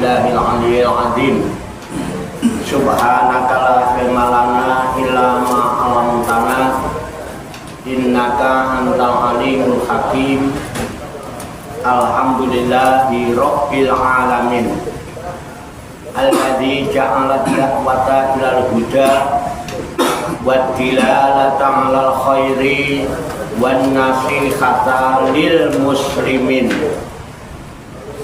billahil aliyyil azim. Subhanaka la ilma lana illa ma 'allamtana innaka antal alimul hakim. Alhamdulillahi rabbil alamin. Alladzi ja'ala da'wata ilal huda wa dilalata 'alal khairi wan nasihata lil muslimin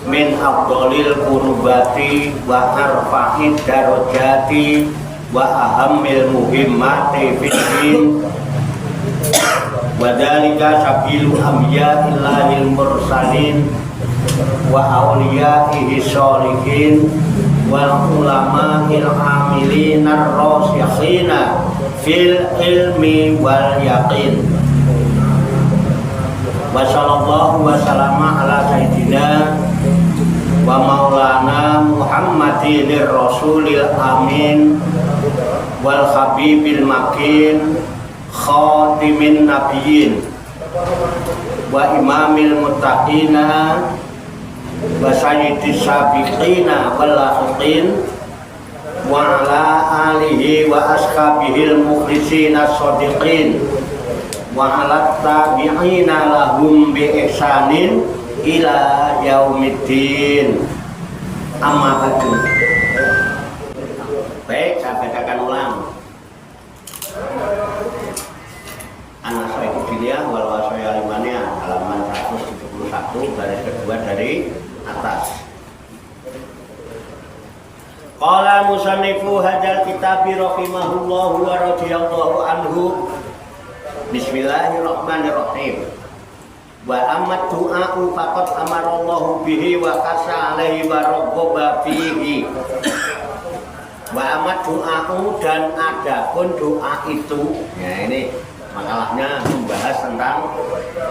min afdhalil qurbati wa arfa'id darajati wa ahammil muhimmati fiddin wa dzalika sabilu anbiya'illahil mursalin wa awliya'ihi sholihin wal ulama'il amilin ar-rasikhina fil ilmi wal yaqin. Wa sallallahu wa sallama ala sayyidina wa maulana Muhammadin rasulil amin wal habibil makin khatimin nabiyyin wa imamil muttaqina wa sayyidis sabiqina wal lahiqin wa ala alihi wa ashabihil mukhlisina shadiqin wa ala tabi'ina lahum bi ihsanin ila yaumiddin. Amma ba'du. Baik, saya bacakan ulang. An-Nasai'ud Diniyah wal Wasaya Limaniyah halaman 171 baris kedua dari atas. Qala musannifu hadzal kitabi rahimahullahu wa radhiyallahu anhu. Bismillahirrahmanirrahim. Wa amad du'a'u faqad amarallahu bihi wa qasa alaihi wa raghaba fihi. Wa amad du'a'u, dan adapun doa itu, ya ini masalahnya membahas tentang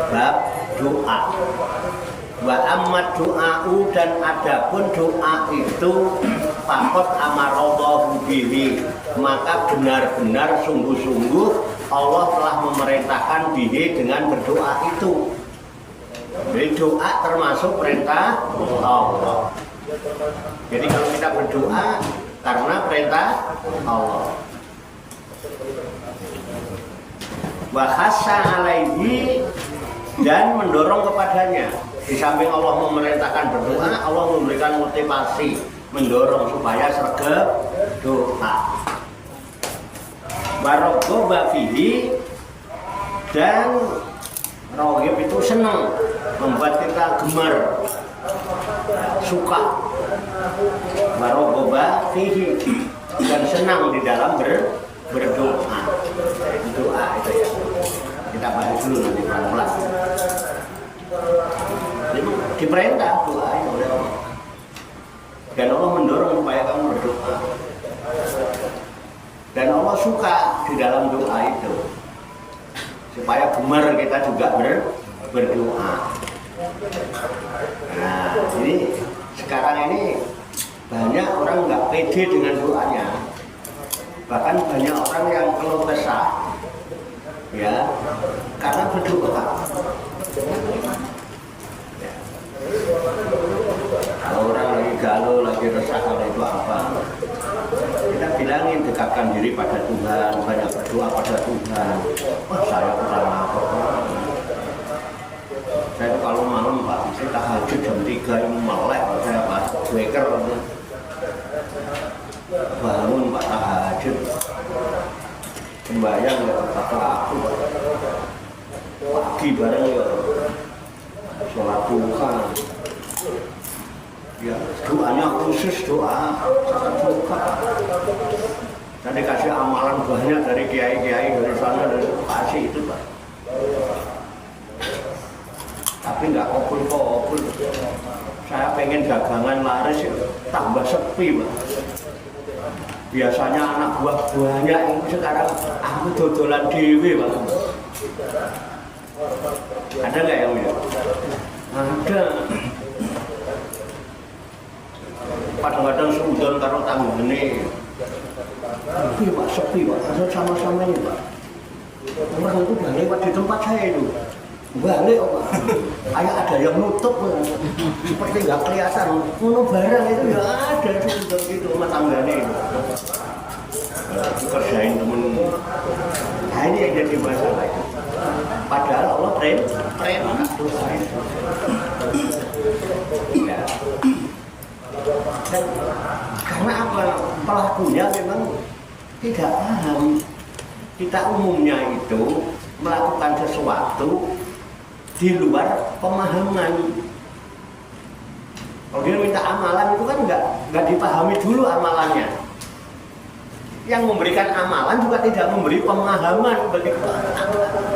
bab doa. Wa amad du'a'u, dan adapun doa itu faqad amarallahu bihi, maka benar-benar sungguh-sungguh Allah telah memerintahkan bihi dengan berdoa itu. Jadi doa termasuk perintah Allah. Jadi kalau kita berdoa karena perintah Allah. Wa khassa alaihi, dan mendorong kepadanya. Di samping Allah memerintahkan berdoa, Allah memberikan motivasi, mendorong supaya sregep doa. Wa raghaba fihi, dan rohib itu senang, membuat kita gemar, suka. Warogoba fihi, dan senang di dalam berdoa. Doa itu ya. Kita bahas dulu nanti pelan-pelan. Diperintah doa itu oleh Allah. Dan Allah mendorong supaya kamu berdoa. Dan Allah suka di dalam doa itu, supaya gemar kita juga berdoa. Nah, ini sekarang ini banyak orang nggak pede dengan doanya. Bahkan banyak orang yang keluh kesah, ya, karena berdoa. Ya. Kalau orang lagi galau, lagi resah, kalau itu apa? Kita bilangin, dekatkan diri pada Tuhan, banyak berdoa pada Tuhan. Wah, saya kurang apa? Saya itu kalau malam Pak, saya tahajud jam 3 ini melek, saya Pak, weker. Bangun Pak tahajud, sembahyang ya kata aku Pak. Pagi bareng ya, sholat duha. Ya, doanya khusus doa suka. Dan dikasih amalan banyak dari kiai-kiai dari sana, dari kasih itu Pak. Tapi nggak kopul-kopul. Saya pengen dagangan laris ya, tambah sepi Pak. Biasanya anak buah banyak, ini sekarang aku dodolan dewe Pak. Ada nggak yang ya? Ada. Kadang-kadang seudon karo tanggane. Sepi Pak, sepi Pak. Asal sama-sama ini Pak. Orang itu udah lewat di tempat saya itu. balik kok. Kayak ada yang nutup seperti nggak kelihatan. Ngono barang itu ya ada itu gitu rumah tangganya itu. Kerjain temen. Nah ini yang jadi masalah itu. Padahal Allah perintah dosa itu. Ya. Dan karena apa? Pelakunya memang tidak paham. Kita umumnya itu melakukan sesuatu di luar pemahaman. Kalau dia minta amalan itu kan nggak dipahami dulu amalannya. Yang memberikan amalan juga tidak memberi pemahaman bagi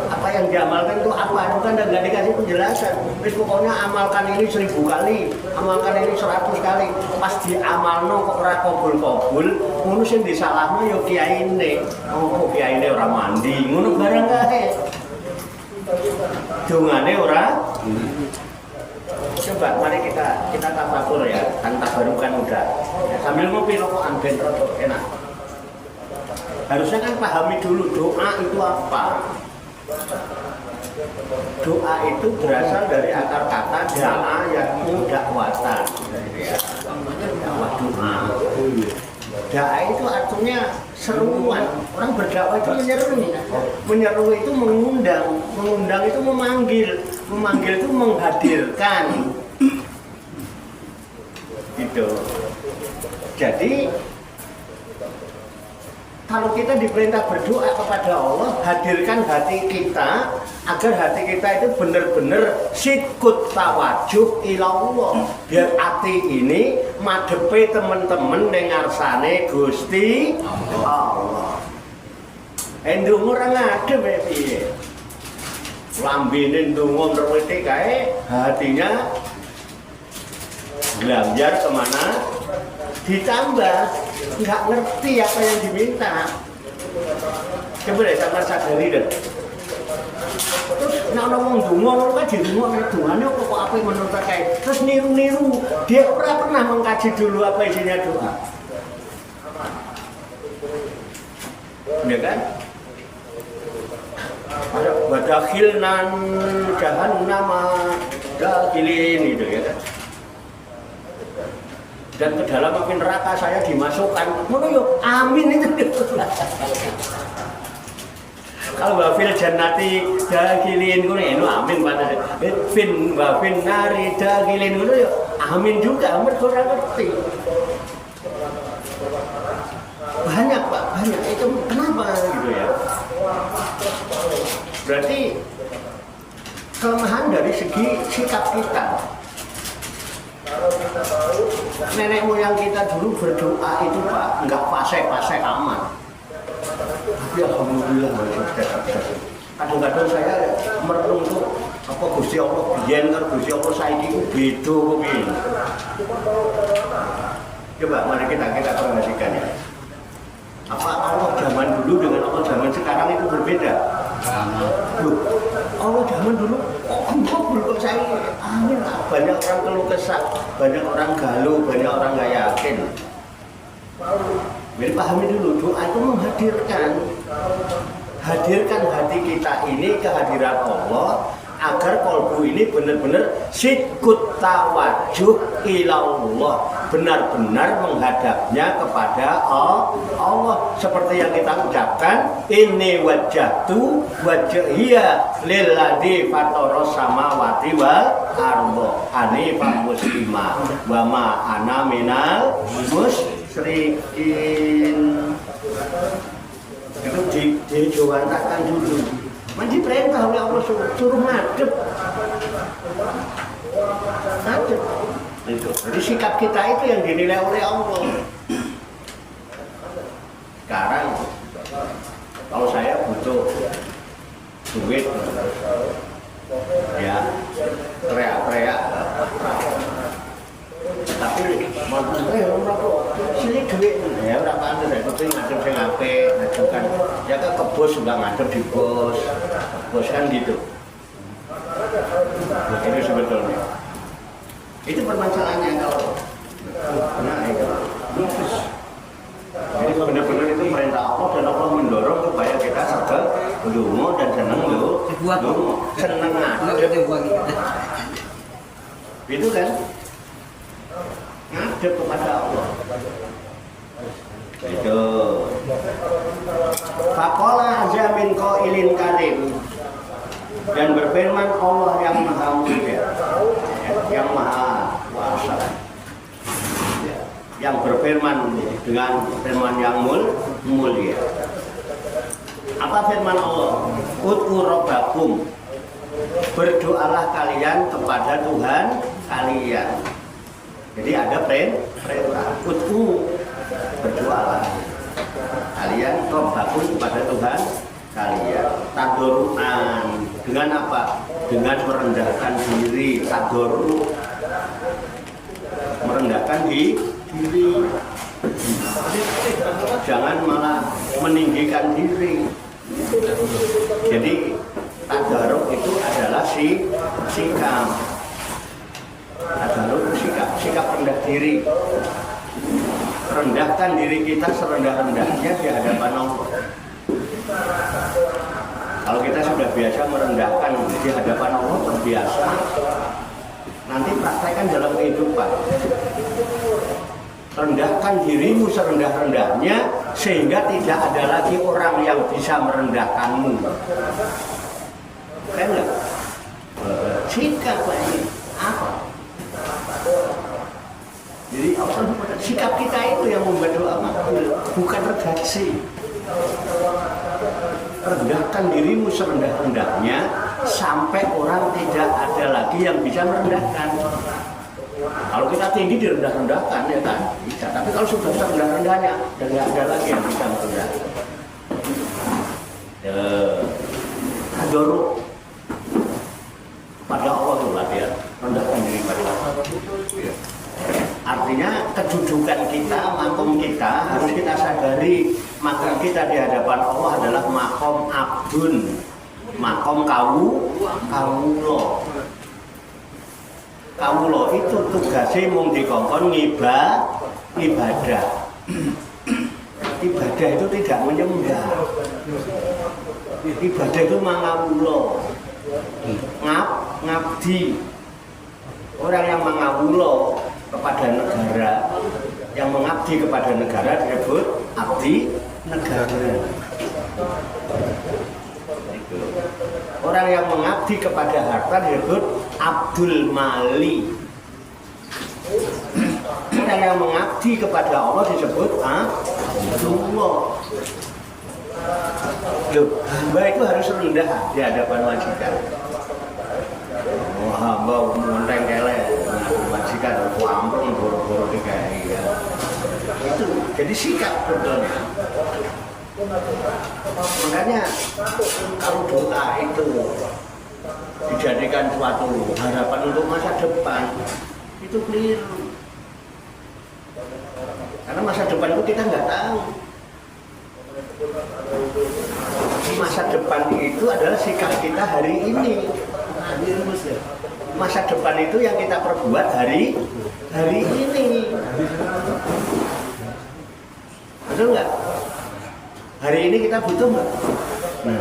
apa yang diamalkan itu apa. Itu kan nggak dikasih penjelasan. Terus pokoknya amalkan ini 1000 kali, amalkan ini 100 kali. Pas diamalno kok ora kabul-kabul, ngono sing disalahno ya kiyaine. Oh kiyaine ora mandi, ngono barang kae. Dungane ora. Coba mari kita tafakur ya, kan tabarukan udah. Ya, sambil ngopi rokokan ben rada enak. Harusnya kan pahami dulu doa itu apa. Doa itu berasal dari akar kata da'a yakmu dakwatan. Ya. Dakwah doa. Da'a itu artinya seruan. Orang berdakwah itu menyeru. Menyeru itu mengundang. Mengundang itu memanggil. Memanggil itu menghadirkan. Gitu. Jadi kalau kita diperintah berdoa kepada Allah, hadirkan hati kita agar hati kita itu benar-benar sikut tawajuh ilallah. Biar hati ini madepe teman-teman dengarsane Gusti Allah. Endung ora ngadep ya piye? Lambene ndonga nrewete kae, hatinya belajar kemana? Ditambah nggak ngerti apa yang diminta. Coba deh sama sadari deh. Terus nak ngomong dungo, kan di dungo dungane kok apa yang menurut kayak. Terus niru-niru, dia pernah mengkaji dulu apa isinya doa. Ya kan? Ada wadakhilnan jahannama dakhilin itu ya kan? Dan ke dalam api neraka saya dimasukkan. Ngono yo, amin itu. Kalau wafil jannati dakhilin ngono itu amin pada fin wafin nari dakhilin ngono yo, amin juga, mergo ora ngerti. Banyak Pak, banyak. Itu kenapa gitu ya? Berarti kelemahan dari segi sikap kita. Nenek moyang kita dulu berdoa itu Pak, enggak fase-fase aman. Tapi alhamdulillah kadang-kadang saya merenung tuh apa Gusti Allah biyen karo Gusti Allah saiki ku beda kok piye. Coba mari kita perhatikan ya. Apa Allah zaman dulu dengan Allah zaman sekarang itu berbeda? Loh, Allah zaman dulu kok saya amin lah. Banyak orang keluh kesah, banyak orang galuh, banyak orang nggak yakin. Jadi pahami dulu, doa itu hadirkan hati kita ini kehadiran Allah agar kalbu ini benar-benar sikut tawajuh ilallah, benar-benar menghadapnya kepada Allah seperti yang kita ucapkan inni wajjahtu wajhiya lilladzi fataras samawati wal ardh hanifan muslima wa ma ana minal musyrikin. Itu dijewantakan dulu. Mandi perintah oleh Allah suruh ngadep. Ngadep. Itu. Jadi sikap kita itu yang dinilai oleh Allah. Sekarang kalau saya butuh duit, ya teriak-teriak. Tapi mau sini duit ya ora pantes ya tapi ngadep sing apik ngajukan ya ke bos juga ngadep di bos kan gitu. Ini sebetulnya itu permasalahannya kalau itu jadi benar-benar itu perintah Allah dan Allah mendorong supaya kita sadar ndonga dan seneng lho seneng ngadep. Itu kan ngadep kepada Allah. Itu faqala azamin qailin karim, dan berfirman Allah yang maha mulia, yang maha kuasa, yang berfirman dengan firman yang mulia. Apa firman Allah? Ud'u rabbakum, berdoalah kalian kepada Tuhan kalian. Jadi ada perintah ud'u, berdoalah kalian rabbakum kepada Tuhan kalian. Tadoruan, dengan apa? Dengan merendahkan diri. Tadoru, merendahkan diri. Jangan malah meninggikan diri. Jadi tadaruk itu adalah sikap. Tadaruk sikap rendah diri. Rendahkan diri kita serendah-rendahnya di hadapan Allah. Kalau kita sudah biasa merendahkan di hadapan Allah, terbiasa, nanti praktekkan dalam kehidupan. Rendahkan dirimu serendah-rendahnya sehingga tidak ada lagi orang yang bisa merendahkanmu. Kan enggak? Sikap ini apa? Jadi sikap kita itu yang membuat doa makbul, bukan redaksi. Rendahkan dirimu serendah-rendahnya sampai orang tidak ada lagi yang bisa merendahkan. Kalau kita tinggi direndah-rendahkan ya kan bisa, tapi kalau sudah serendah-rendahnya dan nggak ada lagi yang bisa merendahkan. Tadaruk pada Allah itu latihan rendahkan diri pada Allah. Artinya kedudukan kita, makom kita harus kita sadari. Makom kita di hadapan Allah adalah makom abdun, makom kawulo. Kawulo itu tugasnya mung dikongkon ibadah. Ibadah itu tidak menyembah. Ibadah itu mangawulo, ngabdi. Orang yang mangawulo kepada negara, yang mengabdi kepada negara disebut abdi negara. Orang yang mengabdi kepada harta disebut abdul mali. Orang yang mengabdi kepada Allah disebut Abdullah. Loh, hamba itu harus rendah di hadapan majikan. Hamba monteng kelek, majikan kuampung boro-boro dikai ya. Itu jadi sikap sebetulnya. Makanya kalau doa itu dijadikan suatu harapan untuk masa depan, itu keliru. Karena masa depan itu kita nggak tahu. Masa depan itu adalah sikap kita hari ini. Masa depan itu yang kita perbuat hari ini. Betul nggak? Hari ini kita butuh nggak? Nah,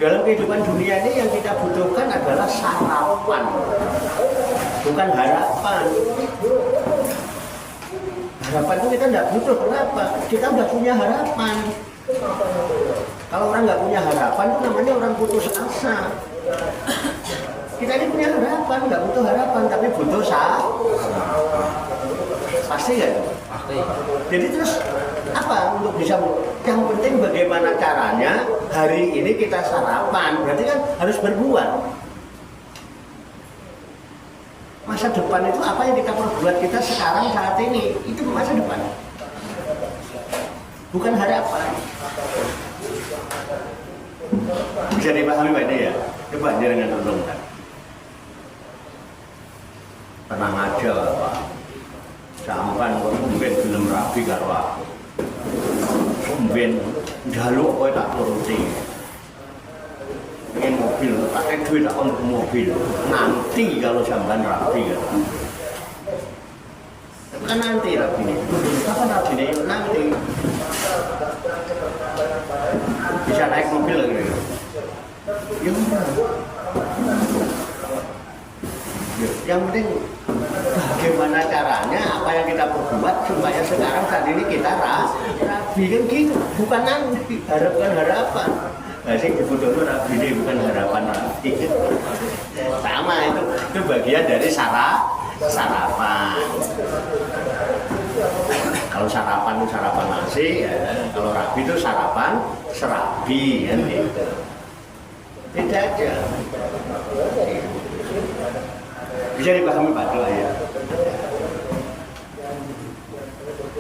dalam kehidupan dunia ini yang kita butuhkan adalah sarapan, bukan harapan. Harapan itu kita nggak butuh, kenapa? Kita udah punya harapan. Kalau orang nggak punya harapan itu namanya orang putus asa. Kita ini punya harapan, nggak butuh harapan, tapi butuh pasti nggak? Pasti. Jadi terus apa untuk bisa? Yang penting bagaimana caranya hari ini kita sarapan. Berarti kan harus berbuat. Masa depan itu apa yang kita perbuat kita sekarang saat ini, itu masa depan. Bukan harapan. Bisa dipahami Pak ya? Coba jangan renungkan. Tenang aja Pak. Sampan kok mungkin belum rapi karo aku. Sumben njaluk kowe tak turuti. Pengen mobil, pakai duit tak untuk mobil. Nanti kalau sampan rapi kan. Kan nanti rapi ini. Kapan rapi ini? Nanti. Bisa naik mobil lagi. Ya, yang penting bagaimana caranya, apa yang kita perbuat supaya sekarang saat ini kita rabi kan gitu, bukan nanti harapan. Nah, sih dibutuhkan rabi ini bukan harapan rabi. Sama itu bagian dari sarapan. Kalau sarapan itu sarapan nasi, ya. Kalau rabi itu sarapan serabi kan gitu. Beda aja. Bisa dipahami Pak Doa ya.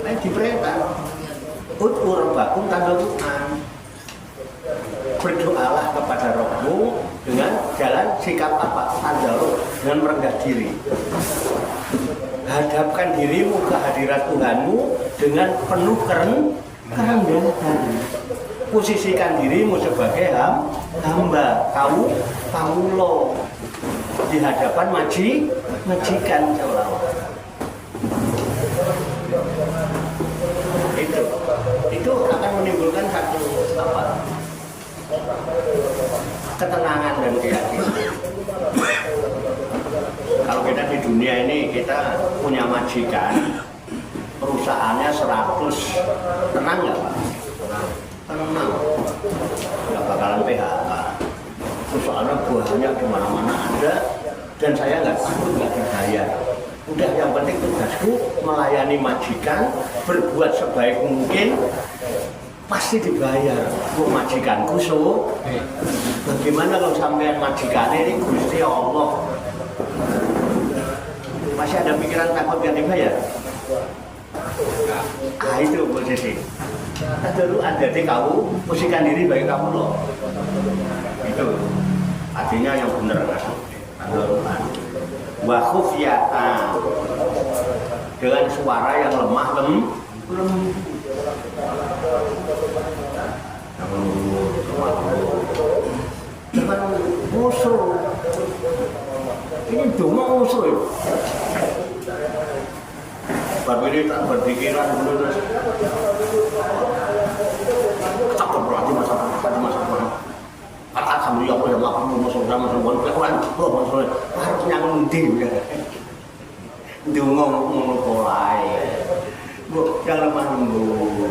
Nah, diperintah ud'u rabbakum tadarruan. Berdoalah kepada Rabbmu dengan jalan sikap apa? Tadarruk, dengan merendah diri. Hadapkan dirimu ke hadirat Tuhanmu dengan penuh kerendahan. Posisikan dirimu sebagai hamba, kamu lo di hadapan majikan seolah-olah. Itu akan menimbulkan satu apa? Ketenangan dan keyakinan. Kalau kita di dunia ini kita punya majikan, perusahaannya 100, tenang nggak Pak? Tenang, nggak bakalan PHK. Soalnya buahnya di mana-mana ada, dan saya nggak takut nggak dibayar. Udah, yang penting tugasku melayani majikan, berbuat sebaik mungkin, pasti dibayar. Bu majikanku bagaimana kalau sampean majikannya ini Gusti Allah? Masih ada pikiran takut nggak dibayar? Ah, itu posisi. Dulu ada di kamu, posisikan diri bagi kamu loh. Itu artinya yang benar tadarruan. Wa khufyatan, dengan suara yang lemah dengan musuh. Ini cuma musuh ya. Berbeda tak berpikiran dulu terus. Takut berarti masa alhamdulillah aku yang makan masuk dalam masuk harusnya ngendi ya. Ndonga ngono polae. Bu, jangan lemah lembut.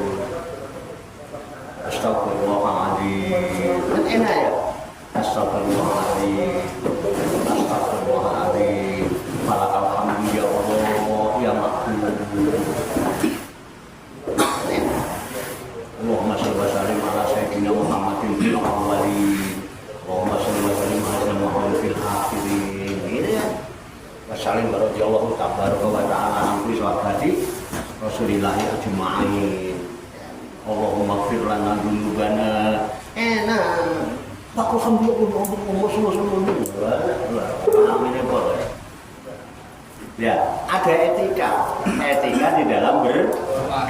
Astagfirullahaladzim. Kan enak ya? Astagfirullahaladzim. Astagfirullahaladzim. Falakal hamdu ya Allah, ya makhluk. Allahumma sholli wa sallim ala sayyidina Muhammadin fil awwalin. Allahumma sholli wa sallim ala Muhammadin fil akhirin. Ini ya. Wassalim radhiyallahu tabaraka wa ta'ala an sahabati Rasulillah ajma'in. Allahumma ighfir lana dzunubana. Enak. Aku sembuh amin ya boleh. Ya, ada etika di dalam berdoa.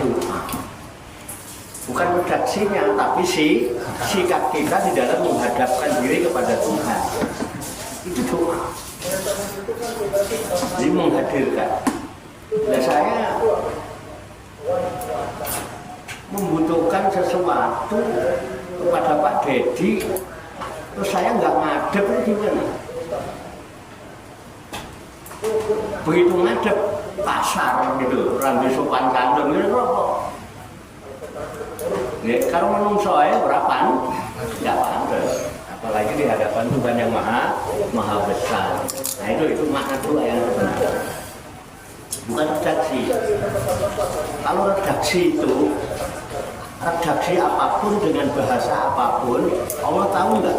Bukan redaksinya, tapi sikap kita di dalam menghadapkan diri kepada Tuhan. Itu doa. Jadi menghadirkan. Nah, saya membutuhkan sesuatu kepada Pak Dedi, terus saya nggak ngadep, itu gimana? Begitu ngadep pasar gitu, rambi sopan kandung gitu apa? Ya, kalau menungso ya berapa? Nggak pantas. Apalagi di hadapan Tuhan yang maha besar. Nah itu makna doa yang benar. Bukan redaksi. Kalau redaksi itu, redaksi apapun dengan bahasa apapun, Allah tahu nggak?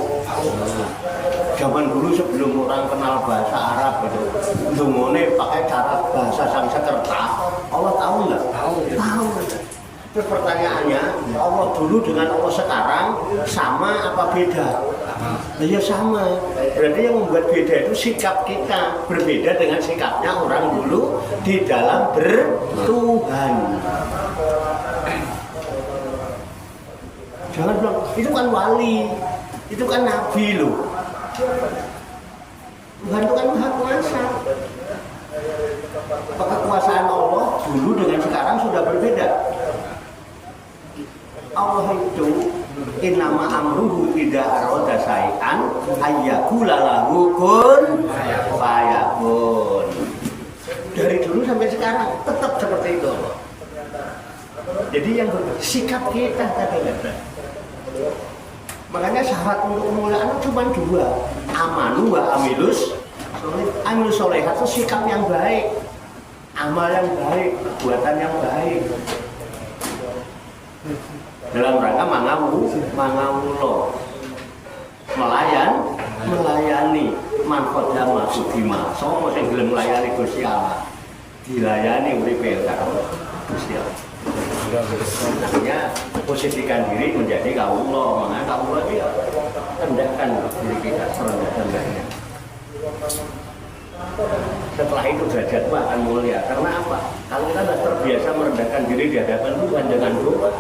Zaman dulu sebelum orang kenal bahasa Arab itu, dungone pakai cara bahasa Sanskerta, Allah tahu nggak? Tahu. Terus pertanyaannya, Allah dulu dengan Allah sekarang sama apa beda? Ya sama. Berarti yang membuat beda itu sikap kita berbeda dengan sikapnya orang dulu di dalam bertuhan. Jangan bilang, itu kan wali, itu kan nabi loh. Tuhan itu kan maha kuasa. Kekuasaan Allah dulu dengan sekarang sudah berbeda. Allah itu Innama amruhu tidak aroda syai'an ayyakula lahu kun fayakun. Dari dulu sampai sekarang tetap seperti itu. Jadi yang sikap kita kadang-kadang. Makanya syarat untuk kemuliaan cuma dua, amanu wa amilus solehat itu sikap yang baik, amal yang baik, perbuatan yang baik dalam rangka mangawulo melayani manfaatnya masuk dima semua yang belum melayani Gusti Allah dilayani uripe karo Gusti Allah. Artinya posisikan diri menjadi kawula, makanya kawula itu rendahkan diri kita serendah-rendahnya. Setelah itu derajatmu akan mulia. Karena apa? Kalau kita sudah terbiasa merendahkan diri di hadapan Tuhan dengan doa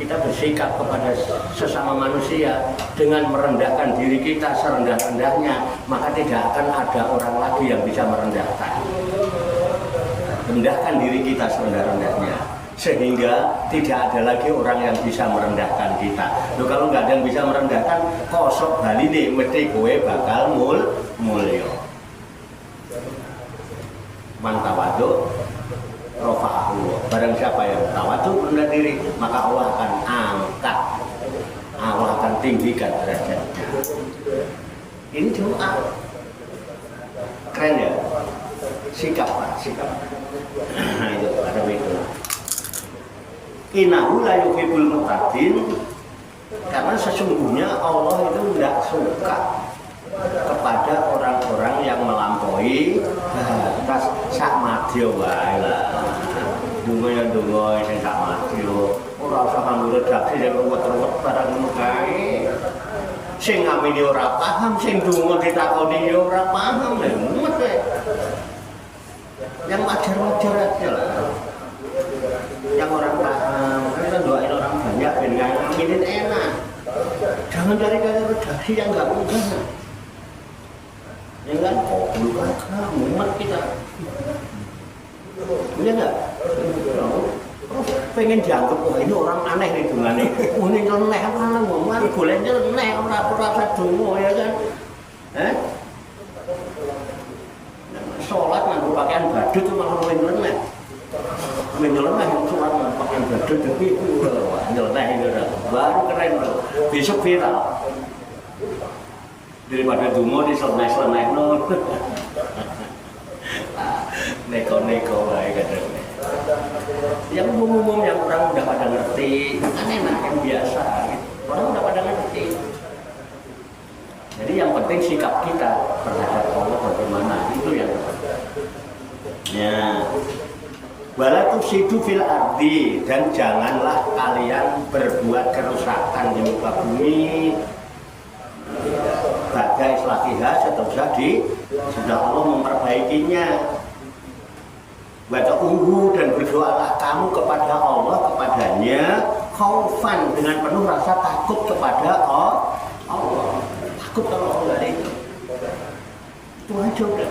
kita bersikap kepada sesama manusia dengan merendahkan diri kita serendah-rendahnya, maka tidak akan ada orang lagi yang bisa merendahkan. Rendahkan diri kita serendah-rendahnya, sehingga tidak ada lagi orang yang bisa merendahkan kita. Loh, kalau nggak ada yang bisa merendahkan, kosok bali nih, mesti kowe bakal mulya. Man tawadhu rafa'ahu. Barang siapa yang tawadhu rendah diri, maka Allah akan angkat, Allah akan tinggikan derajatnya. Ini doa. Keren ya? Sikap Pak, sikap. Nah itu ada itu. Innahu la yuhibbul mu'tadin, karena sesungguhnya Allah itu tidak suka kepada orang-orang yang melampaui batas sak madya wae lah. Dungo sing sak madya, ora usah kanggo redaksi sing ruwet-ruwet barang ngono kae. Sing ngamini ora paham, sing dungo ditakoni ya ora paham, lha mumet wae. Yang wajar-wajar aja lah. Yang orang paham, kita doain orang banyak ben ngaminin enak. Jangan cari kata redaksi yang enggak mudah. Ya kan, kabul kan, mumet kita. Iya enggak? Pengen dianggap, wah ini orang aneh nih dungane. Oh ini nyeleneh apa ngomong, boleh nyeleneh ora rasa dungo ya kan. Sholat nganggo pakaian badut malah luwih nyeleneh. Nyeleneh sholat nganggo pakaian badut itu wah nyeleneh itu baru keren loh. Besok viral. Daripada dungo di seleneh-seleneh no. Neko-neko wae kadang. Yang umum-umum yang orang udah pada ngerti, kan enak yang biasa gitu. Orang udah pada ngerti. Jadi yang penting sikap kita terhadap Allah bagaimana, itu yang ya. Wala tufsidu fil ardi, dan janganlah kalian berbuat kerusakan di muka bumi. Bagai selatiha sudah Allah memperbaikinya. Baca dan berdoalah kamu kepada Allah, kepadanya khaufan, dengan penuh rasa takut kepada Allah. Takut kalau Allah itu aja udah.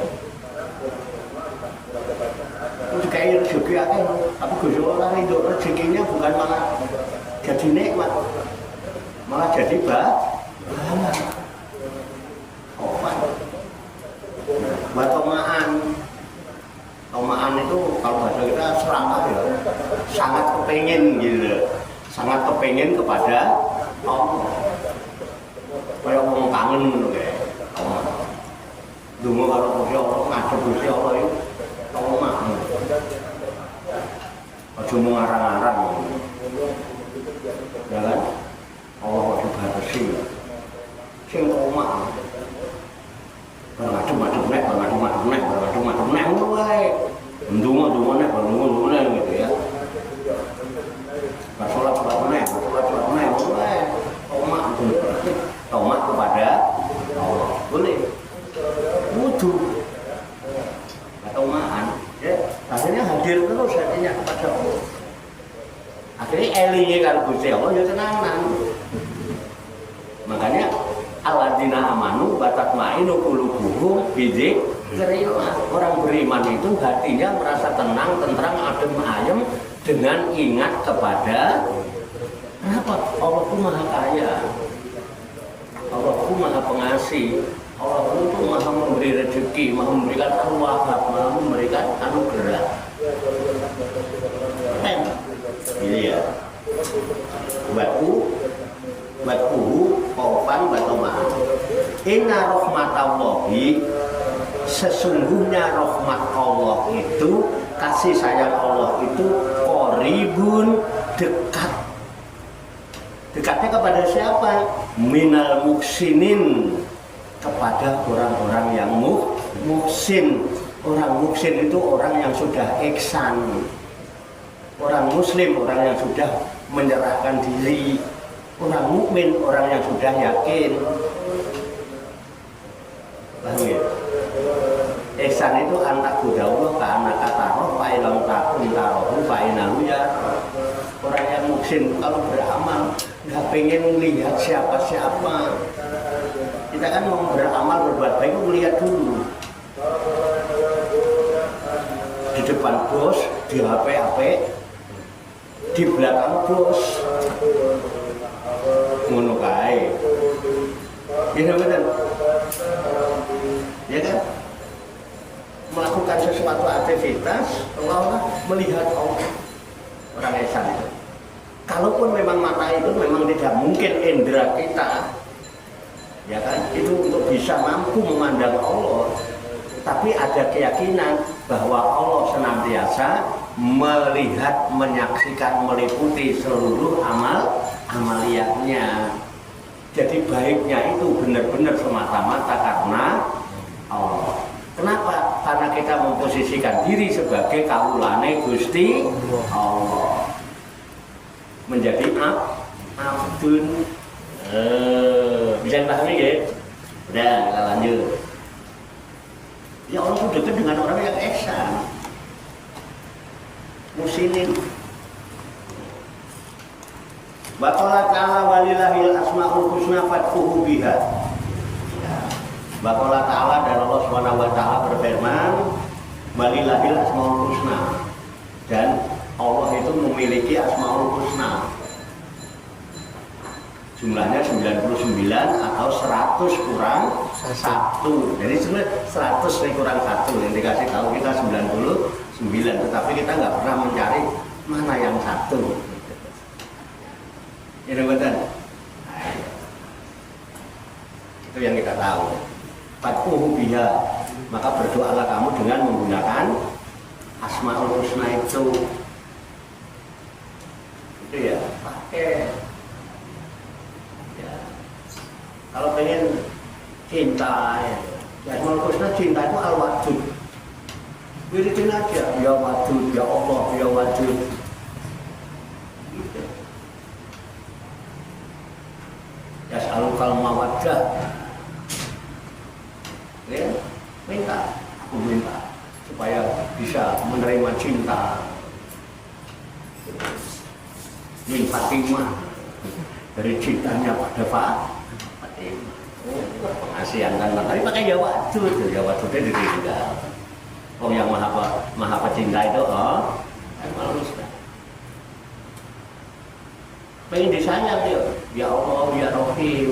Terus kayak rezeki akan, tapi Gusti Allah itu rezekinya bukan malah jadi nikmat, malah jadi bahan. Tomaan itu kalau bahasa kita serakah ya, sangat kepengen gitu, sangat kepengen kepada Allah. Kayak orang kangen gitu kayak. Dungo kalau Gusti Allah, ngadep Gusti Allah itu tomak. Aja mau ngarang-ngarang. Ya kan? Allah kok dibatasi. Sing tomak. Macam-macam nek wae. Ndonga nek gitu ya. Salat nek wae. Tomak kepada Allah. Boleh. Wudu. Tomaan, ya. Akhirnya hadir terus hatinya kepada Allah. Akhirnya elinge karo Gusti Allah ya tenanan. Makanya alladzina amanu wa tatma'innu qulubuhum bidzikrillah. Orang beriman itu hatinya merasa tenang, tentram, adem ayem dengan ingat kepada Kenapa? Allah itu maha kaya, Allah itu maha pengasih, Allah itu maha memberi rezeki, maha memberikan al-wahab, maha memberikan anugerah. Ini ya. Watuhu kaufan batoma'an. Inna rahmatallahi, sesungguhnya rahmat Allah itu, kasih sayang Allah itu qoribun, dekat. Dekatnya kepada siapa? Minal muksinin, kepada orang-orang yang muksin. Orang muksin itu orang yang sudah ihsan. Orang muslim, orang yang sudah menyerahkan diri. Orang mukmin, orang yang sudah yakin. Paham ya? Ihsan itu anak budawah ke anak kataroh, fa'ilam takun tarohu, fa'inahu ya. Orang yang muksin kalau beramal nggak pengen melihat siapa-siapa. Kita kan mau beramal berbuat baik, melihat dulu. Di depan bos, di HP, di belakang bos. Ngono kae. Ya betul. Ya kan? Melakukan sesuatu aktivitas, Allah melihat Allah. Orang ihsan itu. Kalaupun memang mata itu memang tidak mungkin indera kita, ya kan? Itu untuk bisa mampu memandang Allah. Tapi ada keyakinan bahwa Allah senantiasa melihat, menyaksikan, meliputi seluruh amaliyatnya. Jadi baiknya itu benar-benar semata-mata karena Allah. Kenapa? Karena kita memposisikan diri sebagai kaulane Gusti Allah. Menjadi abdun. Bisa dipahami ya? Udah, kita lanjut. Ya Allah itu dekat dengan orang yang ihsan, muslimin. Wa qala ta'ala walillahil asmaul husna fad'uhu biha. Wa qala ta'ala, dan Allah Subhanahu wa taala berfirman, walillahil asmaul husna. Dan Allah itu memiliki asmaul husna. Jumlahnya 99 atau 100 kurang 1. Jadi sebenarnya 100 kurang 1 yang dikasih tahu kita 99, tetapi kita nggak pernah mencari mana yang 1. Ini betul. Itu yang kita tahu. Fad'uhu biha, maka berdoalah kamu dengan menggunakan asmaul husna itu. Itu ya, pakai. Kalau pengen cinta, ya asmaul husna cinta itu al-wadud. Wiritin aja, ya wadud, ya Allah, ya wadud. Gitu. Ya salukal mawaddah. Ya, minta, aku minta supaya bisa menerima cinta. Min Fatimah, dari cintanya pada Fatimah. Pengasihan kan, tapi pakai ya wadud, ya wadudnya ditinggal. Oh yang maha pecinta itu, manusia. Pengen disayang ya Allah ya Rahim.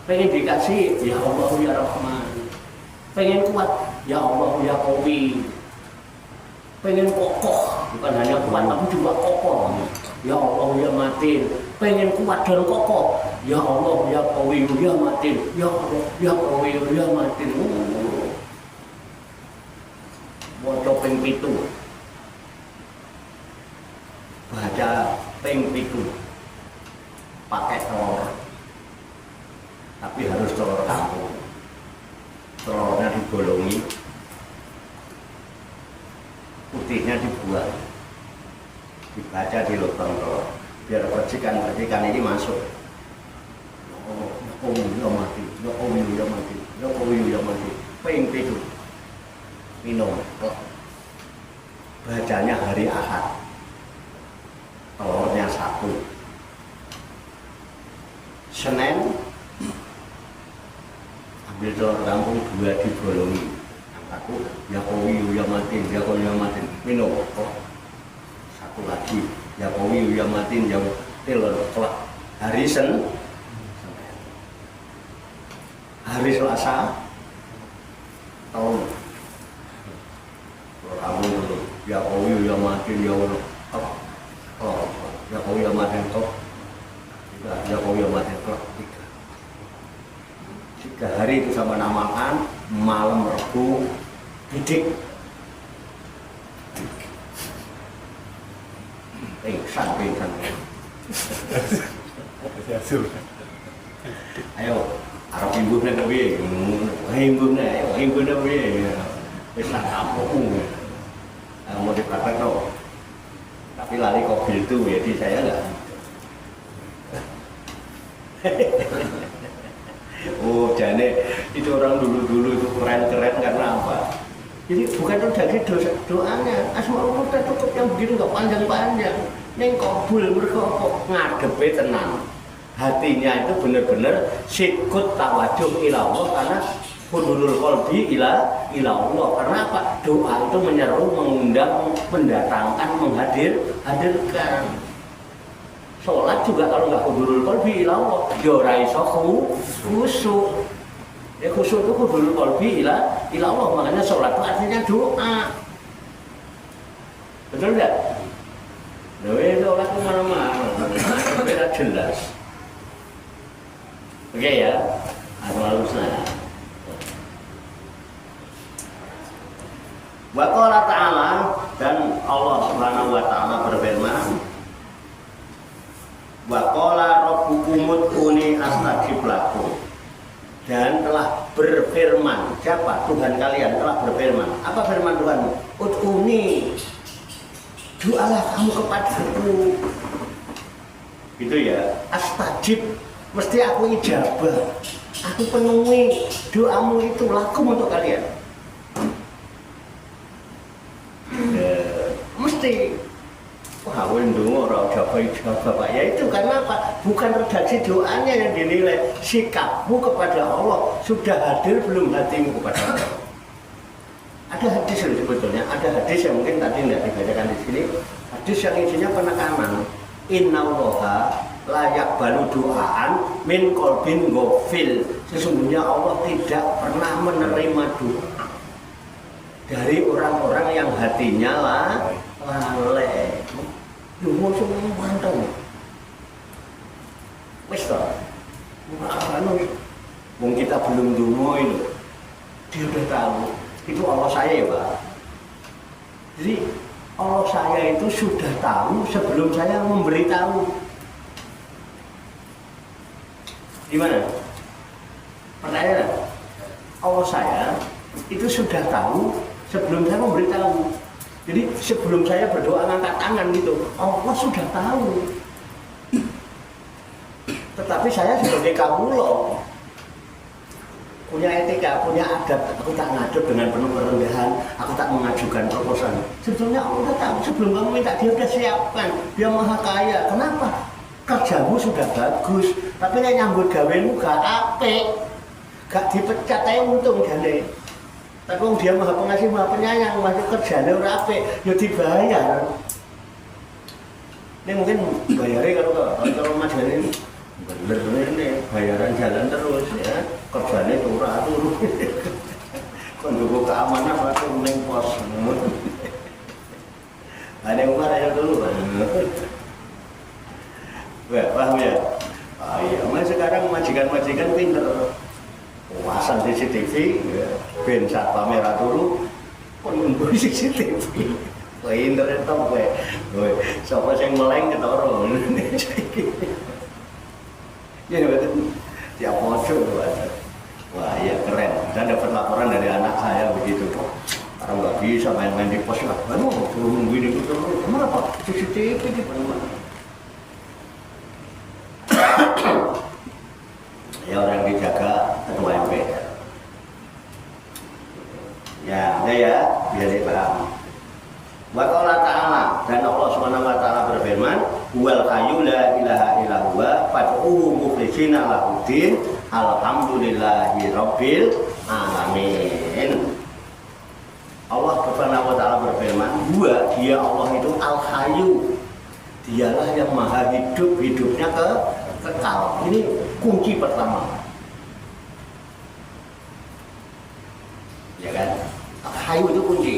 Pengen dikasih ya Allah ya Rahman. Pengen kuat ya Allah ya Qawi. Pengen kokoh, bukan hanya kuat tapi juga kokoh. Ya Allah ya Matin. Pengen kuat dan kokoh. Ya Allah ya Qawi ya Matin. Ya Allah ya Qawi ya Matin. Baca ping 7. Baca ping 7. Pakai telur. Tapi harus telur kampung. Telurnya digolongi, putihnya dibuang, dibaca di lubang telur, biar percikan-percikan ini masuk. Oh, ya mati, ya mati, ya mati. Ping 7 minum. Bacanya hari Ahad. Telurnya 1. Senin ambil telur kampung 2 digolongi. Yang 1 ya Qawi ya Matin, ya Qawi ya Matin. Minum. 1 lagi ya Qawi ya Matin, ya Tilon kelak hari hari Selasa tahun kamu dulu ya kau ya mati ya Allah ya kau ya mati toh ya kau ya mati toh 3 hari itu sama namakan malam Rabu didik pingsan ayo arep imbune piye imbune piye wis tak kampung mau dipraktek no tapi lari kobil itu jadi saya enggak oh jadi itu orang dulu itu keren-keren karena apa jadi bukan terjadi doanya Asmaul Husna cukup yang begitu enggak panjang-panjang ning kabul mergo ngadepe tenan hatinya itu benar-benar sikut tawajuh ila Allah karena hudulul qalbi ila Allah karena apa doa itu menyeru mengundang mendatangkan menghadirkan sholat juga kalau nggak hudulul qalbi ila Allah ya ora iso khusyuk ya khusyuk itu hudulul qalbi ila Allah makanya sholat itu artinya doa betul enggak? Nah, sholat itu mana-mana beda jelas oke ya Asmaul Husna wa qala ta'ala dan Allah Subhanahu wa taala berfirman wa qala rabbukum ud'uni astajib lakum dan telah berfirman siapa Tuhan kalian telah berfirman apa firman Tuhan ud'uni doalah kamu kepadaku gitu ya astajib mesti aku ijabah aku penuhi doamu itu lakum untuk kalian mesti wah ndonga ora ijabah Pak ya itu karena apa bukan redaksi doanya yang dinilai sikapmu kepada Allah sudah hadir belum hatimu kepada Allah ada hadis sebetulnya ada hadis yang mungkin tadi tidak dibacakan di sini hadis yang isinya penekanan innallaha layak balu doaan min kolbin gofil sesungguhnya Allah tidak pernah menerima doa dari orang-orang yang hatinya lalai dungo semua mantap wis toh wong kita belum dungo ini dia udah tahu itu Allah saya ya Pak jadi Allah saya itu sudah tahu sebelum saya memberitahu gimana? Pertanyaan Allah saya itu sudah tahu sebelum saya memberitahu jadi sebelum saya berdoa ngangkat tangan gitu Allah sudah tahu tetapi saya sebagai kawula punya etika, punya adab aku tak ngadep dengan penuh kerendahan aku tak mengajukan proposal sebetulnya Allah sudah tahu sebelum kamu minta dia sudah siapkan dia maha kaya kenapa? Kerjamu sudah bagus tapi nek nyambut gawemu gak apik gak dipecat ae untung jane tapi wong dia maha pengasih maha penyayang masuk kerjane ora apik ya dibayar ini mungkin bayarnya kalau Mas Jani bener nih bayaran jalan terus ya kerjane turu kon duwe keamanan waktu ning pos ada umar aja dulu wah paham ya iya mas sekarang majikan pinter pasang CCTV ben saat kamera turu pun nunggu CCTV wah internet top gue siapa yang meleng ketoro ya betul tiap pojok tuh ada wah ya keren dan dapat laporan dari anak saya begitu tuh orang nggak bisa main-main di pos lah aduh suruh nungguin itu terus kenapa CCTV di mana ya orang dijaga ketua MPR ya udah ya biar dipaham wa qala ta'ala dan Allah Subhanahu wa taala berfirman wal hayyu la ilaha illa huwa fad'uhu mukhlishina lahuddin alhamdulillahi rabbil alamin Allah Subhanahu wa taala berfirman dia Allah itu al hayyu Dialah yang maha hidup, hidupnya kekal. Ini kunci pertama. Ya kan? Al-Hayyu itu kunci.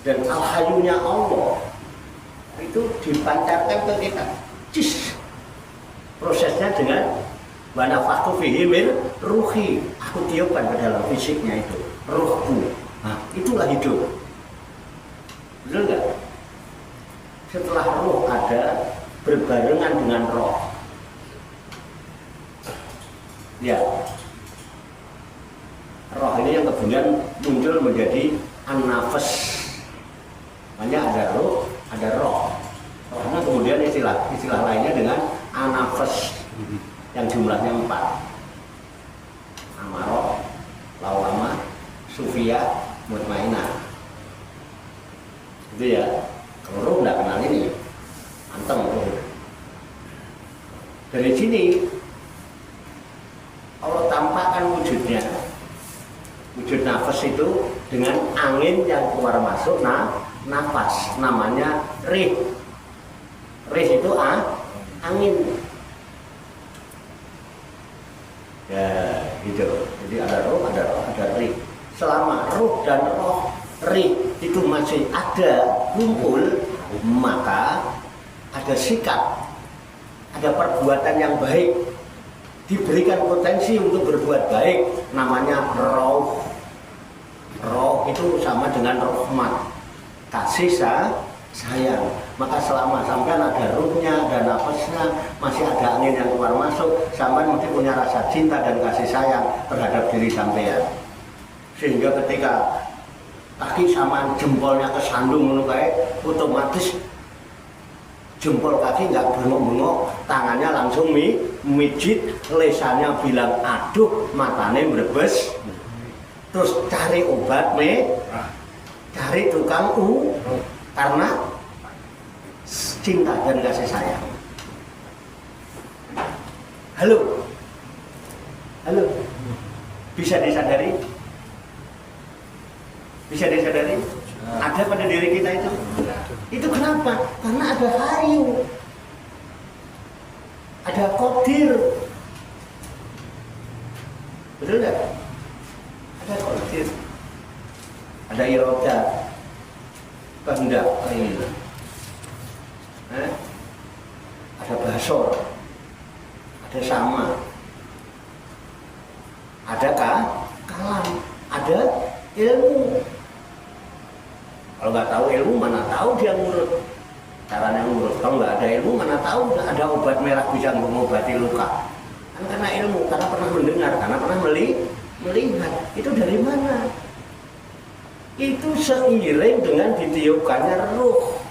Dan Al-Hayyunya Allah itu dipancarkan ke kita. Cis. Prosesnya dengan wa nafakhtu fihi min ruhi. Aku tiupkan ke dalam fisiknya itu, ruhku. Nah, itulah hidup. Betul nggak? Setelah roh ada, berbarengan dengan roh. Ya. Roh ini yang kemudian muncul menjadi an-nafas. Makanya ada roh, ada roh. Karena kemudian istilah lainnya dengan an-nafas yang jumlahnya 4. Amarah, lawamah, sufiyah, mutmainah. Itu ya. Kalau roh nggak kenal ini, anteng roh. Dari sini Allah tampakkan wujudnya. Wujud nafas itu dengan angin yang keluar masuk, nafas, namanya rih. Rih itu angin. Ya, gitu. Jadi ada roh, ada rih. Selama roh dan roh rih itu masih ada kumpul, maka ada sikap, ada perbuatan yang baik, diberikan potensi untuk berbuat baik, namanya roh. Roh itu sama dengan rahmat, kasih sayang. Maka selama sampean ada ruhnya, ada nafasnya, masih ada angin yang keluar masuk, sampean mesti punya rasa cinta dan kasih sayang terhadap diri sampean. Sehingga ketika kaki sama jempolnya kesandung menukai, otomatis jempol kaki nggak bengok-bengok, tangannya langsung mijit, lesannya bilang aduh, matanya merebes, terus cari obat cari tukang karena cinta dan kasih sayang. Halo, bisa disadari? Bisa disadari? Ada pada diri kita itu. Itu kenapa? Karena ada Hayyu, ada Qadir. Betul nggak? Ada Qadir, ada Iroda, kehendak ini. Ada Basor, ada Sama, ada Kalam, ada ilmu. Kalau nggak tahu ilmu, mana tahu dia ngurut. Caranya ngurut. Kalau nggak ada ilmu, mana tahu ada obat merah bisa mengobati luka. Kan karena ilmu, karena pernah mendengar, karena pernah melihat. Itu dari mana? Itu seiring dengan ditiupkannya ruh.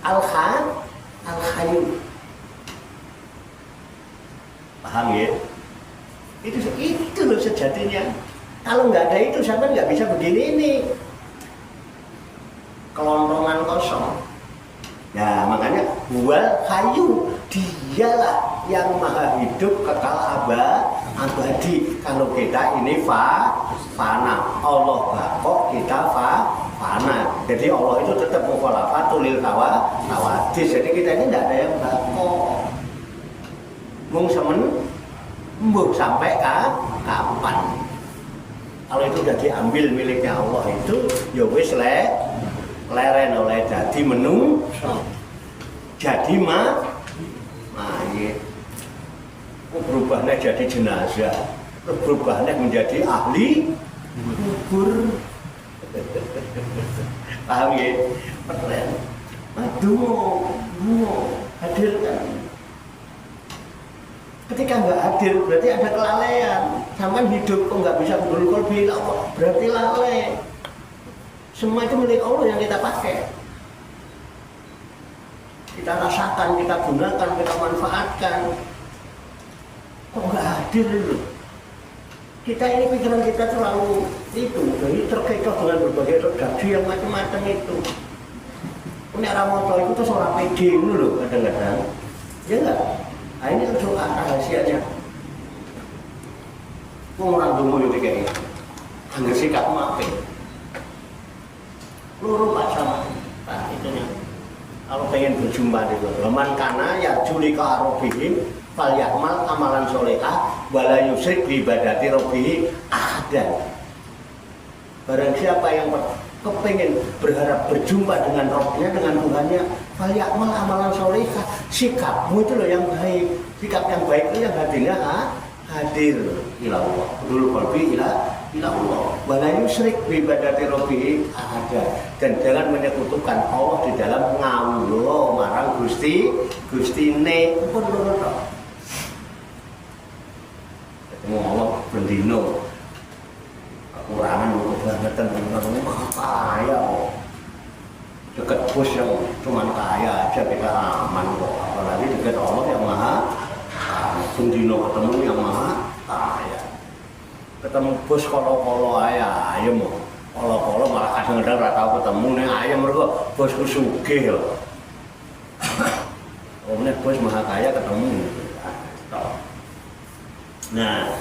Al-Hayyu. Paham ya? Itu loh sejatinya. Kalau nggak ada itu, siapa nggak bisa begini ini. Kelontongan kosong. Ya makanya wal hayyu, dialah yang maha hidup kekal abadi. Kalau kita ini fana, Allah bakok, kita fana. Jadi Allah itu tetap mukhalafatul lil tawadis. Jadi kita ini tidak ada yang bakok. Mung sampai kapan? Kalau itu sudah diambil miliknya Allah itu, ya wis leren oleh jadi jadi mayit. Berubahnya jadi jenazah, berubahnya menjadi ahli kubur. Paham ya? Keren. Aduh, hadirkan. Ketika nggak hadir berarti ada kelalaian. Sampai hidup kok nggak bisa bergolkol bila berarti lalai. Semua itu milik Allah yang kita pakai. Kita rasakan, kita gunakan, kita manfaatkan. Kok nggak hadir itu? Kita ini pikiran kita terlalu itu, jadi terkecoh dengan berbagai redaksi yang macam-macam itu. Ini ramoto itu tuh seorang pede itu loh kadang-kadang. Ya enggak? Nah ini doa rahasianya. Orang dulu itu kayak gitu. Angger sikap maafin. Luru Pak sama Pak itunya. kepengen berjumpa dengan man kana ya julika rabbihim fal yakmal amalan sholehah wala yusyrik bi ibadati rabbih ahadan. Barang siapa yang kepengen berharap berjumpa dengan Rabbnya, dengan Tuhannya, fal yakmal amalan sholehah, sikapmu itu loh yang baik. Sikap yang baik itu yang hadirnya hadir ila Allah, dulu qalbi ila Allah. Wala yusyrik bi ibadati rabbih ahada, dan jangan menyekutukan Allah di dalam ngawula marang Gustine pun lho. Ketemu Allah bendino. Kekurangan kebangetan teman-teman kaya kok. Dekat bos yang cuma kaya aja kita aman kok. Apalagi dekat Allah yang maha bendino ketemu yang maha kaya. Ketemu bos kolo-kolo ayam, kolo-kolo malah kadang-kadang ora tau ketemu ning ayam mergo bosku sugih lho. Omne bos maha kaya ketemu. Nah,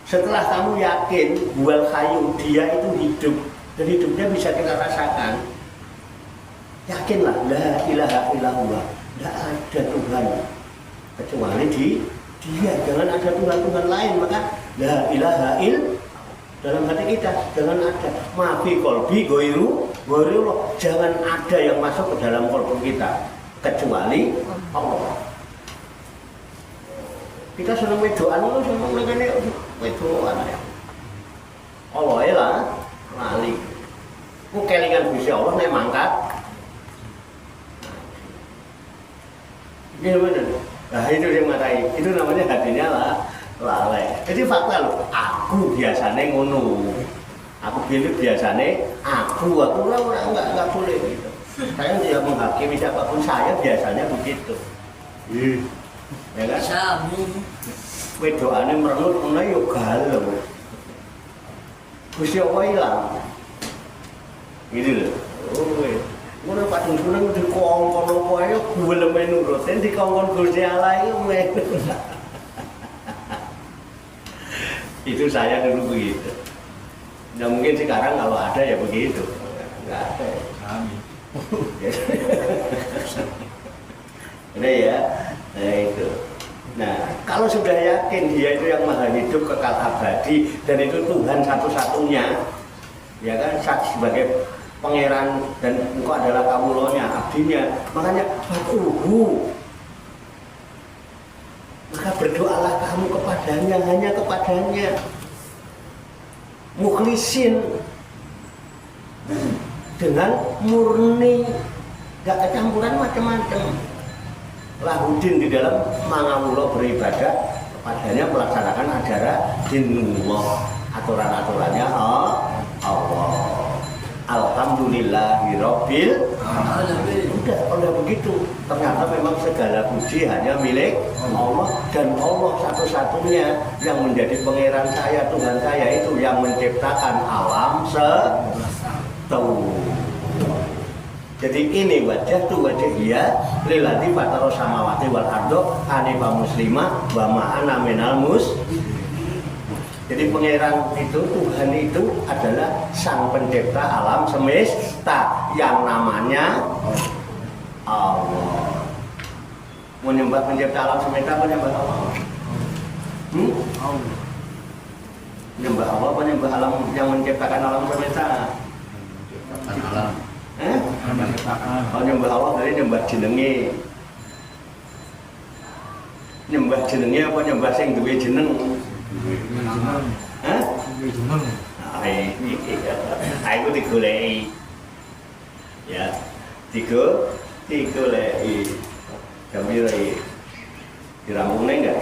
setelah kamu yakin bual kayu dia itu hidup dan hidupnya bisa kita rasakan, yakinlah la ilaha illallah, tidak ada Tuhan kecuali dia, jangan ada Tuhan lain. Maka la ilaha il dalam hati kita jangan ada, mafi kolbi goiru, jangan ada yang masuk ke dalam kolbu kita kecuali Allah. Kita senang wedoan, lu senang ngene wedoan ya. Allah lah lali. Ku kelingan Gusti Allah nek mangkat. Gimana? Nah itu yang matai. Itu namanya hatinya lalai. Jadi fakta loh. Aku biasanya ngono. Aku biasanya aku lah enggak boleh gitu. Saya tidak menghakimi siapapun, saya biasanya begitu. Ya kan? Sami. Wedoane merengut ngono yo galau. Gusti Allah ilang. Gitu lho. Oh, ngono padung suneng dikongkon opo ae gelem nurut, dikongkon Gusti Allah iku. Itu saya dulu begitu. Nah mungkin sekarang kalau ada ya begitu. Enggak ada. Sami. Ini ya. Nah itu. Nah kalau sudah yakin dia itu yang maha hidup kekal abadi dan itu Tuhan satu-satunya, ya kan, sebagai pangeran dan engkau adalah kawulanya, abdinya, makanya maka berdoalah kamu kepadanya, hanya kepadanya, mukhlisin, dengan murni, gak kecampuran macam-macam. Lahudin di dalam mangawulo beribadah kepadanya, melaksanakan ajaran dinullah, aturan-aturannya Allah. Alhamdulillahirabbil alamin. Udah, kalau begitu ternyata memang segala puji hanya milik Allah, dan Allah satu-satunya yang menjadi pangeran saya, Tuhan saya itu yang menciptakan alam semesta. Jadi ini wajah tu wajah dia lilladzi fatara samawati wal ardo hanifah muslimah wa ma'ana minal Jadi pangeran itu, Tuhan itu adalah sang pencipta alam semesta yang namanya Allah. Menyembah pencipta alam semesta, menyembah Allah. Allah. Menyembah Allah, menyembah alam yang menciptakan alam semesta. Alam. Kalau nyembah Allah dari nyembah jenenge. Nyembah jenenge apa nyembah sing duwe jeneng? Hah? Duwe jeneng. Aku digoleki. Ya. Digoleki. Gambire. Dirampungnya enggak?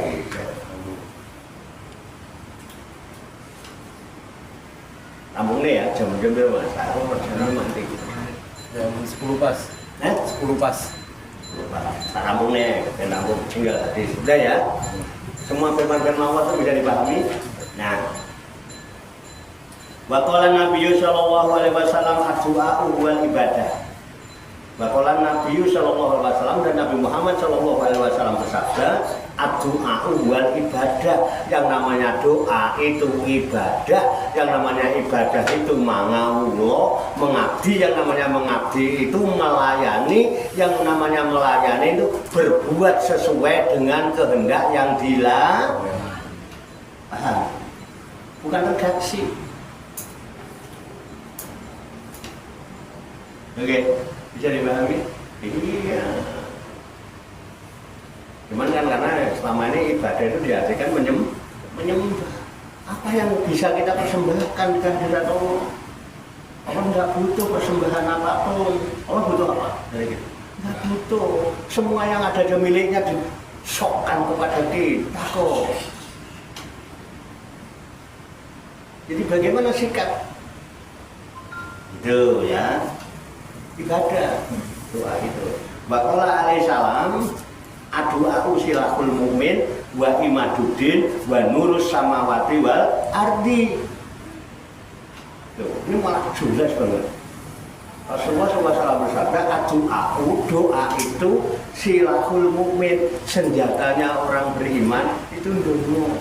Rampungnya ya, jam-jam berapa? Aku perjalanan mati. Jam 10 pas. 10 pas. Tak rampungnya, dan rampung tinggal tadi. Sudah ya. Semua firman-firman Allah itu bisa dipahami. Nah, wa qala Nabi sallallahu alaihi wasallam ad-du'a wal ibadah. Wa qala Nabi sallallahu alaihi wasallam dan Nabi Muhammad sallallahu alaihi wasallam bersabda, ad-du'a wal ibadah. Yang namanya doa itu ibadah, yang namanya ibadah itu mangawulo, mengabdi, yang namanya mengabdi itu melayani yang namanya melayani itu berbuat sesuai dengan kehendak yang paham, bukan redaksi. Oke, bisa dipahami? Iya. Cuman kan karena selama ini ibadah itu diartikan menyembah. Apa yang bisa kita persembahkan di kehadirat Allah? Allah nggak butuh persembahan apapun. Allah butuh apa? Dari gitu. Nggak butuh. Semua yang ada di miliknya disokkan kepada kita kok. Jadi bagaimana sikap? Itu ya. Ibadah. Doa itu. Waqala alaihi salam, addu'a silahul mu'min wa imaduddin wa nurus samawati wal ardi. Tuh, ini malah jelas banget. Rasulullah SAW bersabda, doa itu silahul mu'min, senjatanya orang beriman itu ndonga.